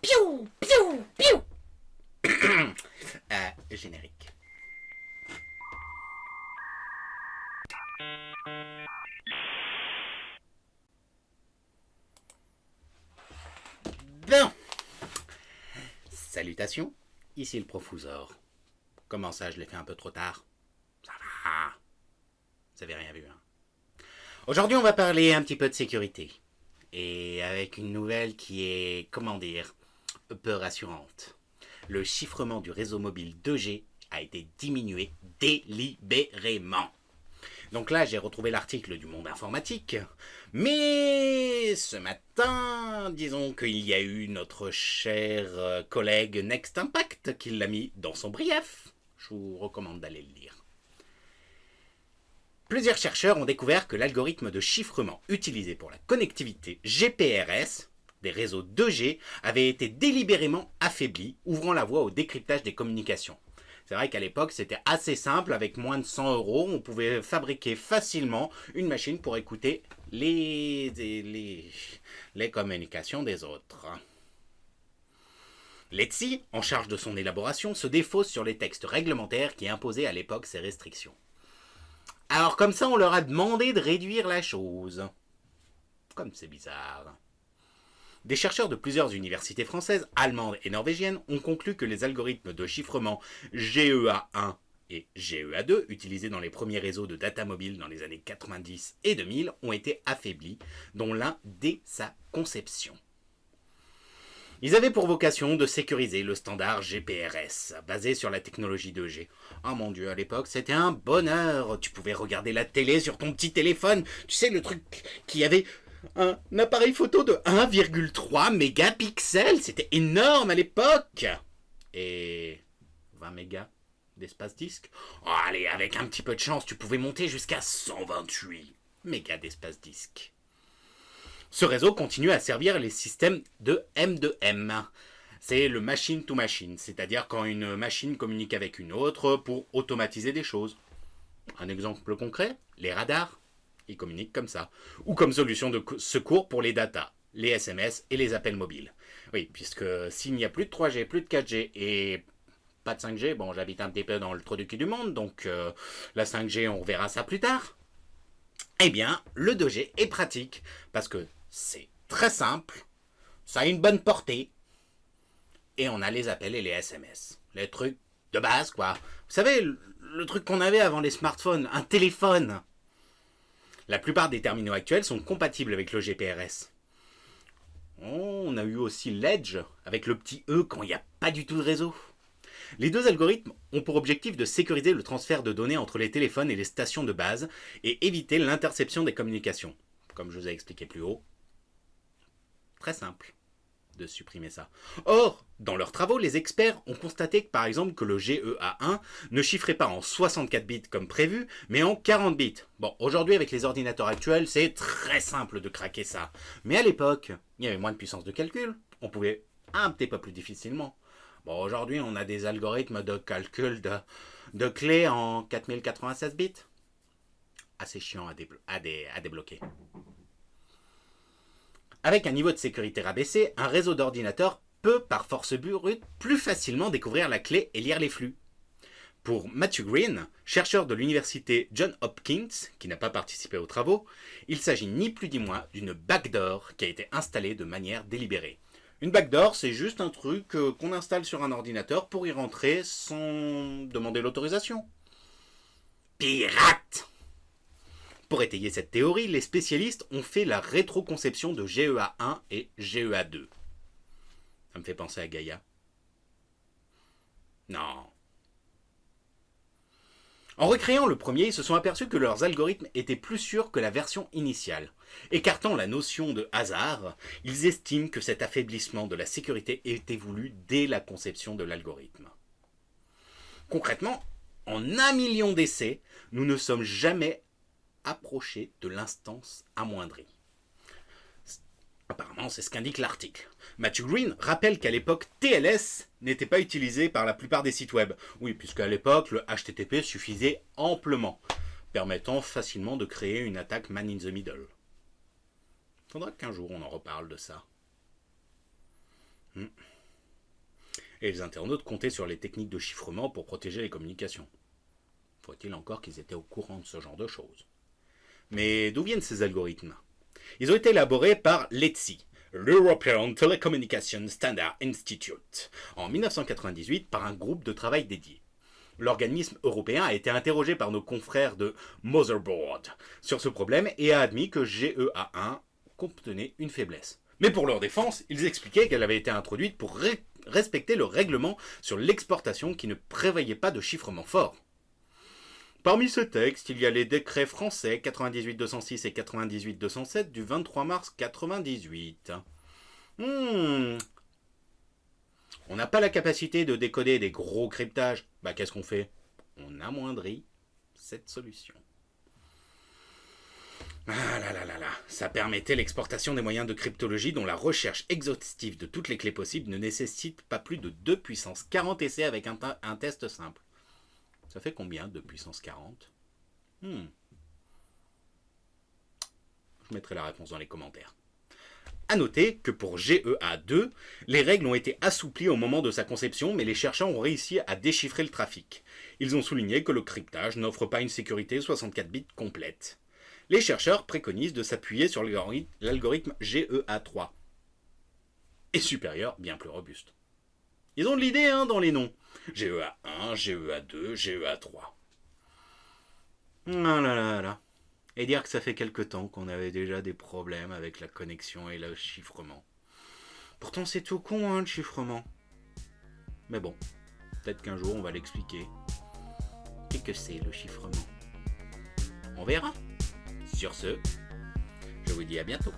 Piou, piou, piou. Générique. Bon. Salutations, ici le Profusor. Comment ça, je l'ai fait un peu trop tard? Ça va. Vous avez rien vu, hein? Aujourd'hui, on va parler un petit peu de sécurité. Et avec une nouvelle qui est, comment dire, peu rassurante. Le chiffrement du réseau mobile 2G a été diminué délibérément. Donc là, j'ai retrouvé l'article du Monde Informatique. Mais ce matin, disons qu'il y a eu notre cher collègue Next Impact qui l'a mis dans son brief. Je vous recommande d'aller le lire. Plusieurs chercheurs ont découvert que l'algorithme de chiffrement utilisé pour la connectivité GPRS des réseaux 2G avait été délibérément affaibli, ouvrant la voie au décryptage des communications. C'est vrai qu'à l'époque, c'était assez simple. Avec moins de 100 €, on pouvait fabriquer facilement une machine pour écouter les communications des autres. L'ETSI, en charge de son élaboration, se défausse sur les textes réglementaires qui imposaient à l'époque ces restrictions. Alors comme ça, on leur a demandé de réduire la chose. Comme c'est bizarre. Des chercheurs de plusieurs universités françaises, allemandes et norvégiennes ont conclu que les algorithmes de chiffrement GEA1 et GEA2, utilisés dans les premiers réseaux de data mobile dans les années 90 et 2000, ont été affaiblis, dont l'un dès sa conception. Ils avaient pour vocation de sécuriser le standard GPRS, basé sur la technologie 2G. Oh mon dieu, à l'époque, c'était un bonheur. Tu pouvais regarder la télé sur ton petit téléphone. Tu sais, le truc qui avait un appareil photo de 1,3 mégapixels. C'était énorme à l'époque. Et 20 mégas d'espace disque. Oh, allez, avec un petit peu de chance, tu pouvais monter jusqu'à 128 mégas d'espace disque. Ce réseau continue à servir les systèmes de M2M. C'est le machine to machine, c'est-à-dire quand une machine communique avec une autre pour automatiser des choses. Un exemple concret, les radars, ils communiquent comme ça. Ou comme solution de secours pour les datas, les SMS et les appels mobiles. Oui, puisque s'il n'y a plus de 3G, plus de 4G et pas de 5G, bon, j'habite un petit peu dans le trou du cul du monde, donc la 5G, on verra ça plus tard. Eh bien, le 2G est pratique, parce que c'est très simple, ça a une bonne portée, et on a les appels et les SMS. Les trucs de base, quoi. Vous savez, le truc qu'on avait avant les smartphones, un téléphone. La plupart des terminaux actuels sont compatibles avec le GPRS. On a eu aussi l'Edge, avec le petit E quand il n'y a pas du tout de réseau. Les deux algorithmes ont pour objectif de sécuriser le transfert de données entre les téléphones et les stations de base et éviter l'interception des communications. Comme je vous ai expliqué plus haut, très simple de supprimer ça. Or, dans leurs travaux, les experts ont constaté par exemple que le GEA1 ne chiffrait pas en 64 bits comme prévu, mais en 40 bits. Bon, aujourd'hui avec les ordinateurs actuels, c'est très simple de craquer ça. Mais à l'époque, il y avait moins de puissance de calcul, on pouvait un petit peu plus difficilement. Bon, aujourd'hui, on a des algorithmes de calcul de clés en 4096 bits. Assez chiant à débloquer. Avec un niveau de sécurité rabaissé, un réseau d'ordinateurs peut, par force brute, plus facilement découvrir la clé et lire les flux. Pour Matthew Green, chercheur de l'université Johns Hopkins, qui n'a pas participé aux travaux, il s'agit ni plus ni moins d'une backdoor qui a été installée de manière délibérée. Une backdoor, c'est juste un truc qu'on installe sur un ordinateur pour y rentrer sans demander l'autorisation. Pirate! Pour étayer cette théorie, les spécialistes ont fait la rétroconception de GEA1 et GEA2. Ça me fait penser à Gaïa. Non. En recréant le premier, ils se sont aperçus que leurs algorithmes étaient plus sûrs que la version initiale. Écartant la notion de hasard, ils estiment que cet affaiblissement de la sécurité était voulu dès la conception de l'algorithme. Concrètement, en 1 million d'essais, nous ne sommes jamais approchés de l'instance amoindrie. Apparemment, c'est ce qu'indique l'article. Matthew Green rappelle qu'à l'époque, TLS n'était pas utilisé par la plupart des sites web. Oui, puisqu'à l'époque, le HTTP suffisait amplement, permettant facilement de créer une attaque man in the middle. Faudra qu'un jour on en reparle de ça. et les internautes comptaient sur les techniques de chiffrement pour protéger les communications. Faut-il encore qu'ils étaient au courant de ce genre de choses. Mais d'où viennent ces algorithmes? Ils ont été élaborés par l'ETSI, l'European Telecommunication Standard Institute, en 1998 par un groupe de travail dédié. L'organisme européen a été interrogé par nos confrères de Motherboard sur ce problème et a admis que GEA1 contenait une faiblesse. Mais pour leur défense, ils expliquaient qu'elle avait été introduite pour respecter le règlement sur l'exportation qui ne prévoyait pas de chiffrement fort. Parmi ce texte, il y a les décrets français 98-206 et 98-207 du 23 mars 98. On n'a pas la capacité de décoder des gros cryptages. Bah qu'est-ce qu'on fait? On amoindrit cette solution. Ah là là là là, ça permettait l'exportation des moyens de cryptologie dont la recherche exhaustive de toutes les clés possibles ne nécessite pas plus de 2 puissance 40 essais avec un test simple. Ça fait combien 2 puissance 40? Je mettrai la réponse dans les commentaires. A noter que pour GEA2, les règles ont été assouplies au moment de sa conception, mais les chercheurs ont réussi à déchiffrer le trafic. Ils ont souligné que le cryptage n'offre pas une sécurité 64 bits complète. Les chercheurs préconisent de s'appuyer sur l'algorithme GEA3, et supérieur, bien plus robuste. Ils ont de l'idée dans les noms. GEA1, GEA2, GEA3. Ah là là là. Et dire que ça fait quelque temps qu'on avait déjà des problèmes avec la connexion et le chiffrement. Pourtant c'est tout con le chiffrement. Mais bon, peut-être qu'un jour on va l'expliquer. Qu'est-ce que c'est le chiffrement? On verra. Sur ce, je vous dis à bientôt.